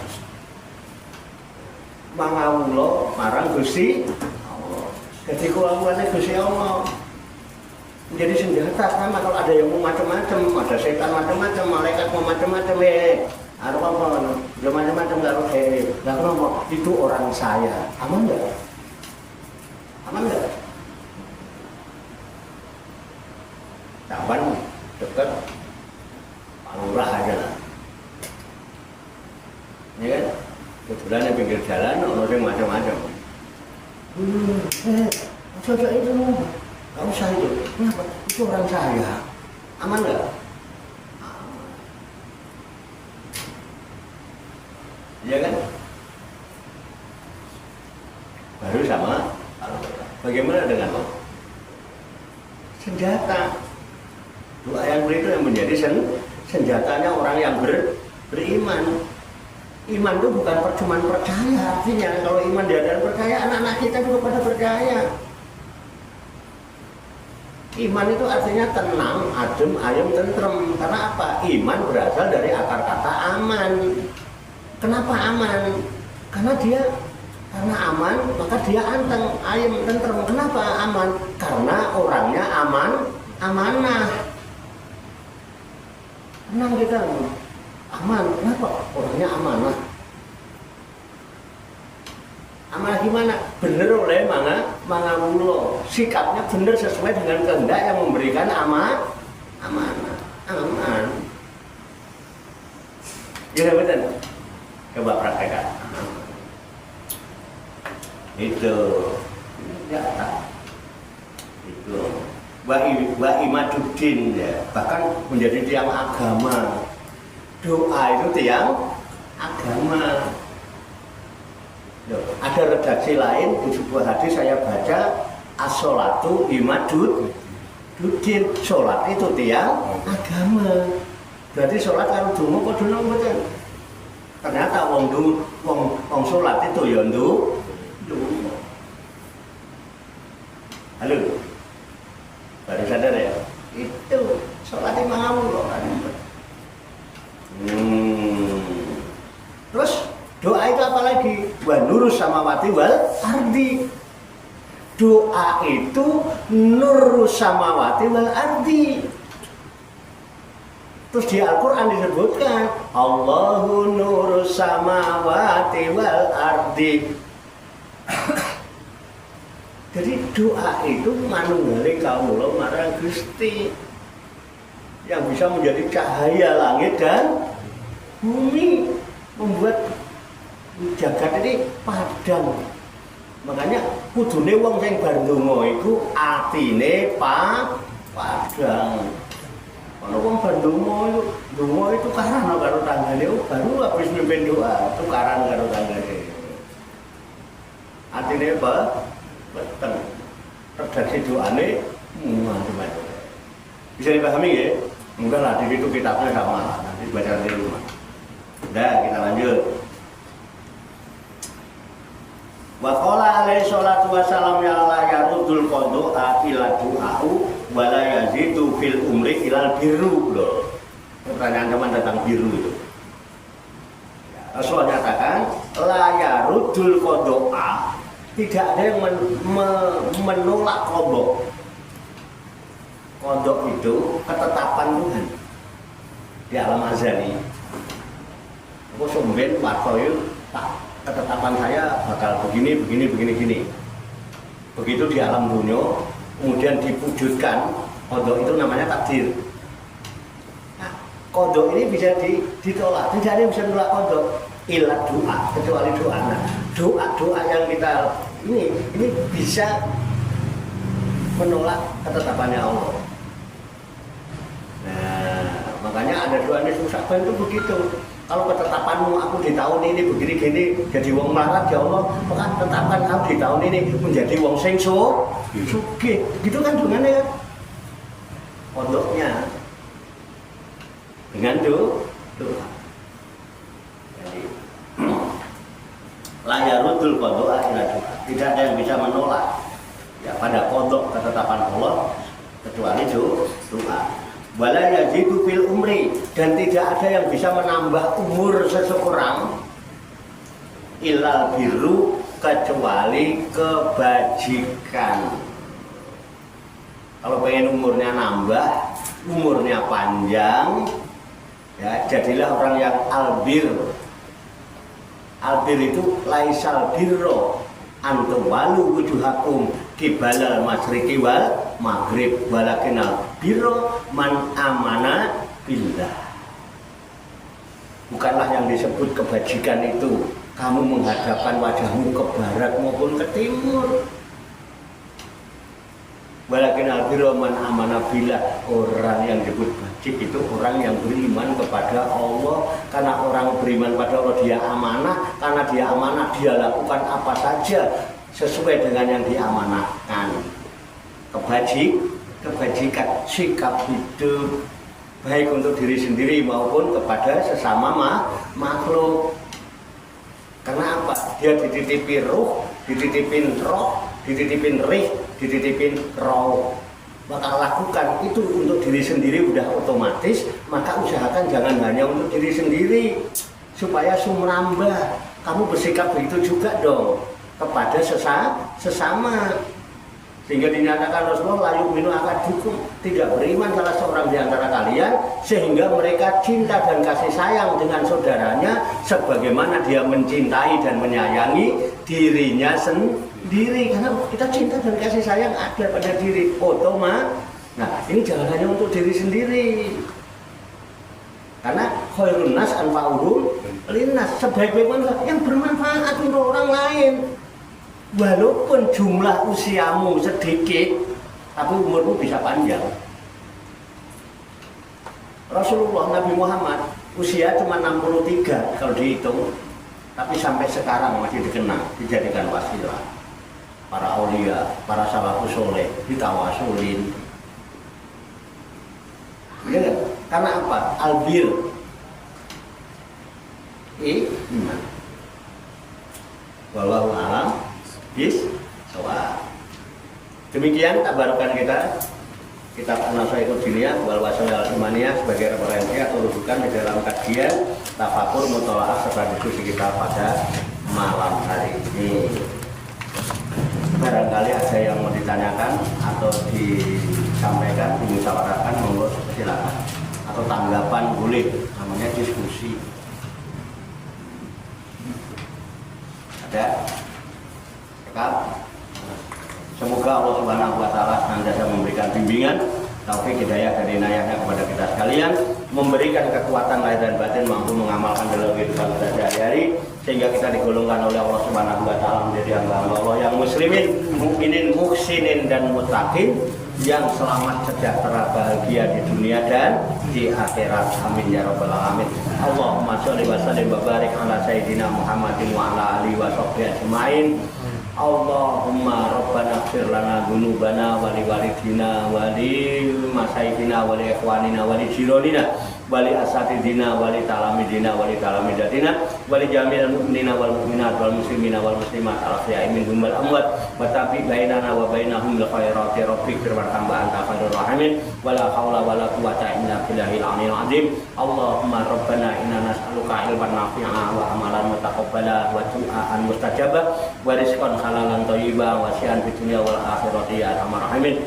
Mangawula marang Gusti Allah. Jadi kulawane Gusti Allah menjadi senjata. Sama kalau ada yang mau macam-macam, ada setan macam-macam, malaikat mau macam-macam, ada apa? Udah macam-macam nggak oke. Nggak kenapa? Itu orang saya. Aman nggak? Aman nggak? Caban dekat Pak Lurah aja lah. Ya kan? Kebetulan di pinggir jalan, orang macam-macam. Coba itu. Gak usah itu, kenapa? Itu orang saya. Aman gak? Aman. Iya kan? Baru sama. Bagaimana dengan lo? Senjata. Doa yang itu yang menjadi senjatanya orang yang beriman. Iman itu bukan cuma percaya. Artinya kalau iman dia dan percaya, anak-anak kita juga pada percaya. Iman itu artinya tenang, adem, ayem, tentrem. Karena apa? Iman berasal dari akar kata aman. Kenapa aman? Karena aman, maka dia anteng, ayem, tentrem. Kenapa aman? Karena orangnya amanah. Tenang kita, aman. Kenapa? Orangnya amanah. Amanah gimana? Bener oleh mangawulo. Sikapnya bener sesuai dengan kehendak yang memberikan aman. Ya betul. Coba praktekkan. Itu. Ya. Itu. Wa imaduddin ya. Bahkan menjadi tiang agama. Doa itu tiang agama. Ada redaksi lain di sebuah hadis saya baca, as-sholatu imaduddin. Sholat itu tiang agama. Berarti sholat harus dungu kok dungu betul. Ternyata wong sholat itu ya dungu. Halo, baru sadar ya? Itu sholat imam loh kan. Terus doa itu apa lagi? Wa nurus samawati wal ardi. Doa itu nurus samawati wal ardi. Terus di Al-Quran disebutkan Allahu nurus samawati wal ardi. Jadi doa itu manunggaling kawula marang Gusti yang bisa menjadi cahaya langit dan bumi, membuat jagat ini padang. Makanya kudune wong sing bar ndonga iku atine padang. Ana wong bar ndonga itu tukaran karo tanggane, baru habis mimpin doa tukaran karo tanggane. Atine beteng. Redaksi doane macam-macam. Bisa dipahami ya? Enggak lah, di situ kitabnya sama, nanti baca di rumah. Udah, kita lanjut. Wa qala alaihi salatu wassalam ya la yarudul qadha ila du'au wa la yazidu fil umri ilal birru loh. Pertanyaan teman tentang biru itu. Rasul nyatakan la yarudul qadha, tidak ada yang menolak qadha. Kodok itu ketetapan Tuhan di alam azali. Aku sumben wakoyu tak ketetapan saya bakal begini. Begitu di alam dunia, kemudian diwujudkan. Kodok itu namanya takdir. Nah, kodok ini bisa ditolak. Tidak ada yang bisa menolak kodok. Ilah doa, kecuali doa. Nah, doa yang kita ini bisa menolak ketetapannya Allah. Nah, makanya ada doa ini susah itu begitu. Kalau ketetapanmu aku di tahun ini begini gini jadi wong melarat ya Allah, maka ketetapan kamu di tahun ini menjadi wong sing sugih. Gitu kan dengannya kan? Pondoknya dengan doa. Jadi layarudul qadha ila doa. Tidak ada yang bisa menolak ya pada kodok ketetapan Allah kecuali doa. Wala yazidu fil umri, dan tidak ada yang bisa menambah umur seseorang ilal biru kecuali kebajikan. Kalau pengen umurnya nambah, umurnya panjang, ya jadilah orang yang albir. Albir itu laisal birro antum walu wujuhakum kibalal masyriqi wal maghrib walakinal birro man amana billah. Bukanlah yang disebut kebajikan itu kamu menghadapkan wajahmu ke barat maupun ke timur. Walakinal birro man amana billah. Orang yang disebut bajik itu orang yang beriman kepada Allah. Karena orang beriman pada Allah dia amanah. Karena dia amanah dia lakukan apa saja sesuai dengan yang diamanahkan. Kebajikan sikap hidup baik untuk diri sendiri maupun kepada sesama makhluk. Karena apa? Dia dititipi ruh, dititipin roh, dititipin rih, dititipin roh. Maka lakukan itu untuk diri sendiri udah otomatis. Maka usahakan jangan hanya untuk diri sendiri, supaya sumrambah. Kamu bersikap begitu juga dong kepada sesama. Sehingga dinyatakan Rasulullah layu minu akadukum, tidak beriman salah seorang di antara kalian sehingga mereka cinta dan kasih sayang dengan saudaranya sebagaimana dia mencintai dan menyayangi dirinya sendiri. Karena kita cinta dan kasih sayang ada pada diri otomatis. Nah, ini jangan hanya untuk diri sendiri. Karena khairun nas anfa'uhum linnas, sebaik-baik yang bermanfaat untuk orang lain. Walaupun jumlah usiamu sedikit, tapi umurmu bisa panjang. Rasulullah Nabi Muhammad usia cuma 63 kalau dihitung, tapi sampai sekarang masih dikenal, dijadikan wasilah. Para aulia, para salafus soleh ditawasulin. Ya, karena apa? Albir. Iman. Wallahu a'lam. Demikian tabarukan kita kitab An-Nasaihul Diniyah wal Wasail Imaniyah sebagai referensi atau rujukan di dalam kajian tafakur mutolaah serta diskusi kita pada malam hari ini. Barangkali ada yang mau ditanyakan atau disampaikan, dimusyawarahkan, monggo silakan. Atau tanggapan boleh, namanya diskusi. Ada? Semoga Allah Subhanahu wa taala senantiasa memberikan bimbingan, taufik, hidayah dan inayahnya kepada kita sekalian, memberikan kekuatan lahir dan batin mampu mengamalkan dalam kehidupan kita sehari-hari sehingga kita digolongkan oleh Allah Subhanahu wa taala menjadi hamba Allah yang muslimin, mukminin, muhsinin dan muttaqin yang selamat, sejahtera, bahagia di dunia dan di akhirat. Amin ya rabbal alamin. Allahumma sholli wa sallim wa barik ala sayyidina Muhammadin wa ala alihi wa sahbihi ajmain. Allahumma rabbana ighfir lana dzunubana wa li walidina wa li masyaykhina wa li ikhwanina wa li jiranina wa li asatidina wa li talamidina wa li talamidatina wa li jami'il mu'minina wal mu'minat wal muslimina wal muslimat al ahya'i minhum wal amwat wa tabi bainana wa bainahum bil khairati rabbik firman anta khairur rahimin wa la haula wa la quwwata illa billahil aliyyil azim. Allahumma rabbana inna nas'aluka ilman nafi'a wa amalan mutaqabbala wa du'aan mustajabah wa rizqan halalan thayyiban wa syi'an fid dunya wal akhirati ya arhamar rahimin.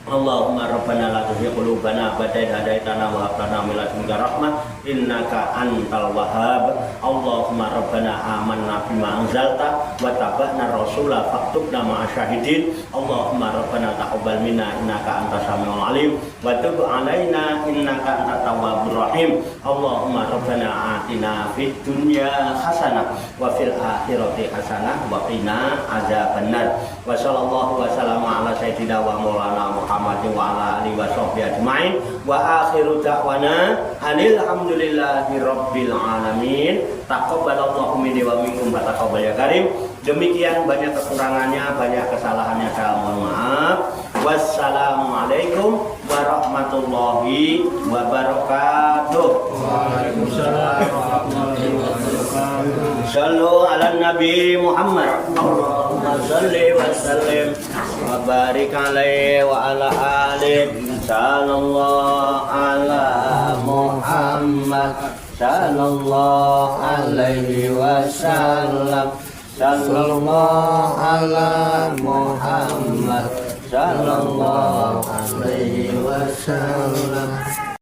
Allahumma rabbana la tuzigh qulubana ba'da idh hadaitana wa hab lana min ladunka rahmah innaka antal wahhab. Allahumma rabbana amanna bima anzalta wa tabi'na rasula faktubna ma'asy syahidin. Allahumma rabbana taqabbal minna innaka antas samiul alim wa tub 'alaina innaka antat tawwabur rahim. Allahumma rabbana atina fid dunya hasanah wa fil akhirati hasanah wa qina adzabannar. Wa sallallahu wa sallama ala sayyidina wa maulana Muhammadin wa ala alihi wa sahbihi ajmain wa akhiru da'wana alhamdulillahi rabbil alamin. Taqabbalallahu minni wa minkum wa taqabbal ya karim. Demikian, banyak kekurangannya, banyak kesalahannya, saya mohon maaf. Wassalamualaikum warahmatullahi wabarakatuh. Waalaikumsalam warahmatullahi wabarakatuh. Sallu ala Nabi Muhammad. Allahumma salli wa sallim wa barik alaihi wa ala alihi. Sallallahu ala Muhammad. Sallallahu alaihi wasallam. Sallallahu ala Muhammad. Sallallahu alaihi wasallam.